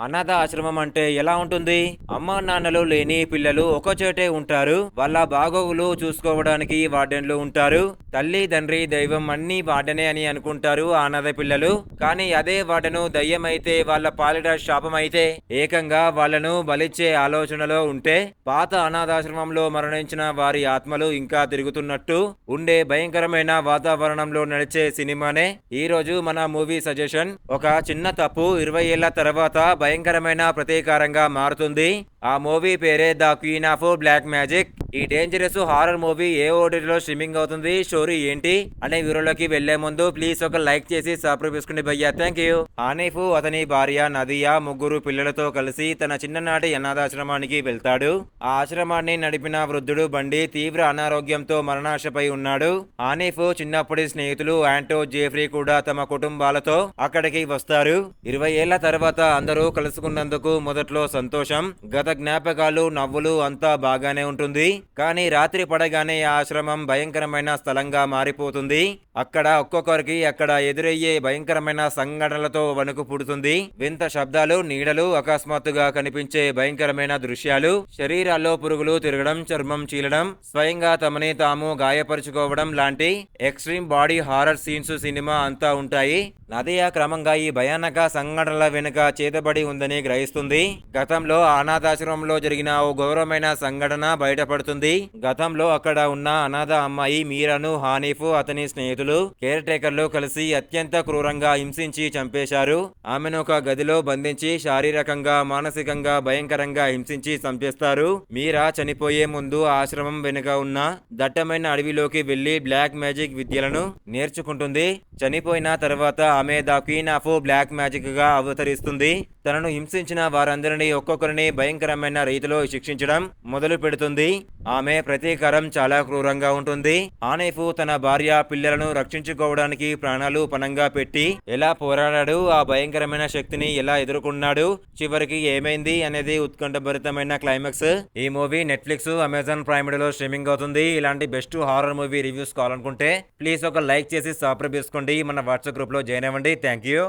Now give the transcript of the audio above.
అనాథ ఆశ్రమం అంటే ఎలా ఉంటుంది? అమ్మా నాన్నలు లేని పిల్లలు ఒకచోటే ఉంటారు. వాళ్ళ బాగోగులు చూసుకోవడానికి వార్డెన్లు ఉంటారు. తల్లి తండ్రి దైవం అన్నీ వార్డెనే అని అనుకుంటారు ఆ అనాథ పిల్లలు. కానీ అదే వార్డెను దయ్యమైతే వాళ్ళ పాలిట శాపమైతే ఏకంగా వాళ్ళను బలిచ్చే ఆలోచనలో ఉంటే పాత అనాథాశ్రమంలో మరణించిన వారి ఆత్మలు ఇంకా తిరుగుతున్నట్టు ఉండే భయంకరమైన వాతావరణంలో నడిచే సినిమానే ఈ రోజు మన మూవీ సజెషన్. ఒక చిన్న తప్పు 20 ఏళ్ల తర్వాత భయంకరమైన ప్రతీకారంగా మారుతుంది. ఆ మూవీ పేరే the queen of black magic. ఈ డేంజరస్ హారర్ మూవీ ఏ ఓటీటీలో స్ట్రీమింగ్ అవుతుంది, స్టోరీ ఏంటి అనే వివరాలకి వెళ్లే ముందు ప్లీజ్ ఒక లైక్ చేసి సబ్స్క్రైబ్ చేసుకోండి భయ్యా. Thank you. హనీఫ్ అతని భార్య నదియా ముగ్గురు పిల్లలతో కలిసి తన చిన్ననాటి అనాథాశ్రమానికి వెళ్తాడు. ఆ ఆశ్రమాన్ని నడిపిన వృద్ధుడు బండి తీవ్ర అనారోగ్యంతో మరణాశపై ఉన్నాడు. హనీఫ్ చిన్నప్పటి స్నేహితులు ఆంటో జేఫ్రీ కూడా తమ కుటుంబాలతో అక్కడికి వస్తారు. 20 ఏళ్ల తర్వాత అందరూ కలుసుకున్నందుకు మొదట్లో సంతోషం, గత జ్ఞాపకాలు, నవ్వులు అంతా బాగానే ఉంటుంది. కానీ రాత్రి పడగానే ఆ ఆశ్రమం భయంకరమైన స్థలంగా మారిపోతుంది. అక్కడ ఒక్కొక్కరికి అక్కడ ఎదురయ్యే భయంకరమైన సంఘటనలతో వణుకు పుడుతుంది. వింత శబ్దాలు, నీడలు, అకస్మాత్తుగా కనిపించే భయంకరమైన దృశ్యాలు, శరీరాల్లో పురుగులు తిరగడం, చర్మం చీలడం, స్వయంగా తమని తాము గాయపరుచుకోవడం లాంటి extreme body horror scenes cinema అంతా ఉంటాయి. నదియా క్రమంగా ఈ భయానక సంఘటనల వెనుక చేతబడి ఉందని గ్రహిస్తుంది. గతంలో అనాథాశ్రమంలో జరిగిన ఓ ఘోరమైన సంఘటన బయటపడుతుంది. గతంలో అక్కడ ఉన్న అనాథ అమ్మాయి మీరాను హనీఫ్ అతని స్నేహితులు కేర్ టేకర్లు కలిసి అత్యంత క్రూరంగా హింసించి చంపేశారు. ఆమెను ఒక గదిలో బంధించి శారీరకంగా, మానసికంగా భయంకరంగా హింసించి చంపేస్తారు. మీరా చనిపోయే ముందు ఆశ్రమం వెనుక ఉన్న దట్టమైన అడవిలోకి వెళ్లి బ్లాక్ మ్యాజిక్ విద్యలను నేర్చుకుంటుంది. చనిపోయిన తర్వాత ఆమె the queen of black magic గా అవతరిస్తుంది. తనను హింసించిన వారందరినీ ఒక్కొక్కరిని భయంకరమైన రీతిలో శిక్షించడం మొదలు పెడుతుంది. ఆమె ప్రతీకారం చాలా క్రూరంగా ఉంటుంది. హనీఫ్ తన భార్య పిల్లలను రక్షించుకోవడానికి ప్రాణాలు పణంగా పెట్టి ఎలా పోరాడాడు, ఆ భయంకరమైన శక్తిని ఎలా ఎదుర్కొన్నాడు, చివరికి ఏమైంది అనేది ఉత్కంఠభరితమైన క్లైమాక్స్. ఈ మూవీ నెట్ఫ్లిక్స్, అమెజాన్ ప్రైమ్ లో స్ట్రీమింగ్ అవుతుంది. ఇలాంటి బెస్ట్ హారర్ మూవీ రివ్యూస్ కావాలనుకుంటే ప్లీజ్ ఒక లైక్ చేసి సబ్స్క్రైబ్ చేసుకోండి. మన వాట్సాప్ గ్రూప్ లో జాయిన్ అవ్వండి. Thank you.